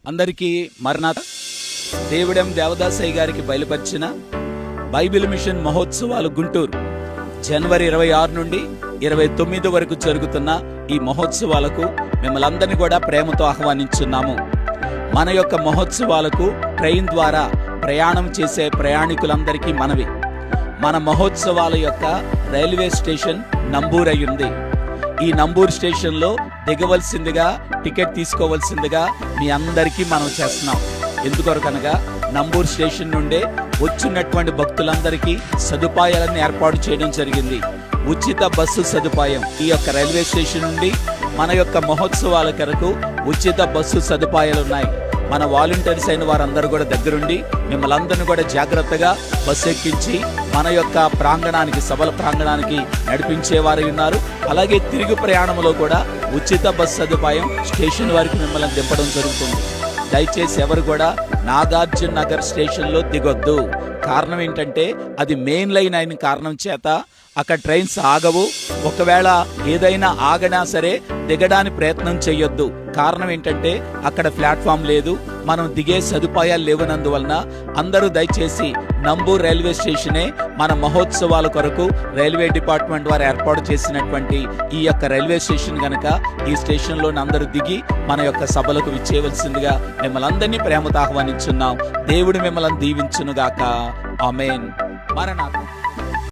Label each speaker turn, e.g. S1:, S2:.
S1: అందరికీ మరణాత. దేవుడెం దేవదాసయ్య గారికి బయలుపరిచిన బైబిల్ మిషన్ మహోత్సవాలు గుంటూరు జనవరి 26 నుండి 29 వరకు జరుగుతున్న ఈ మహోత్సవాలకు మిమ్మల్ని అందరినీ కూడా ప్రేమతో ఆహ్వానించున్నాము. మన యొక్క మహోత్సవాలకు ట్రైన్ ద్వారా ప్రయాణం చేసే ప్రయాణికులందరికీ మనవి. మన మహోత్సవాల యొక్క రైల్వే స్టేషన్ నంబూర్ అయి ఉంది. ఈ నంబూర్ స్టేషన్లో దిగవలసిందిగా, టికెట్ తీసుకోవలసిందిగా మీ అందరికీ మనం చేస్తున్నాం. ఎందుకొరకనగా నంబూర్ స్టేషన్ నుండే వచ్చినటువంటి భక్తులందరికీ సదుపాయాలను ఏర్పాటు చేయడం జరిగింది. ఉచిత బస్సు సదుపాయం ఈ యొక్క రైల్వే స్టేషన్ నుండి మన యొక్క మహోత్సవాల కొరకు ఉచిత బస్సు సదుపాయాలు ఉన్నాయి. మన వాలంటీర్స్ అయిన వారందరూ కూడా దగ్గరుండి మిమ్మల్ని అందరినీ కూడా జాగ్రత్తగా బస్సు ఎక్కించి మన యొక్క ప్రాంగణానికి, సభల ప్రాంగణానికి నడిపించేవారు ఉన్నారు. అలాగే తిరిగి ప్రయాణంలో కూడా ఉచిత బస్సు సదుపాయం స్టేషన్ వారికి మిమ్మల్ని దింపడం జరుగుతుంది. దయచేసి ఎవరు కూడా నాగార్జున నగర్ స్టేషన్లో దిగొద్దు. కారణం ఏంటంటే అది మెయిన్ లైన్ అయిన కారణం చేత అక్కడ ట్రైన్స్ ఆగవు. ఒకవేళ ఏదైనా ఆగనా సరే దిగడానికి ప్రయత్నం చేయొద్దు. కారణం ఏంటంటే అక్కడ ప్లాట్ఫామ్ లేదు, మనం దిగే సదుపాయాలు లేవనందువలన అందరూ దయచేసి నంబూర్ రైల్వే స్టేషనే మన మహోత్సవాల కొరకు రైల్వే డిపార్ట్మెంట్ వారు ఏర్పాటు చేసినటువంటి ఈ యొక్క రైల్వే స్టేషన్ గనక ఈ స్టేషన్లో అందరూ దిగి మన యొక్క సభలకు విచ్చేయవలసిందిగా మిమ్మల్ని అందరినీ ప్రేమతో ఆహ్వానించున్నాం. దేవుడు మిమ్మల్ని దీవించునుగాక. ఆమేన్. మరణాత.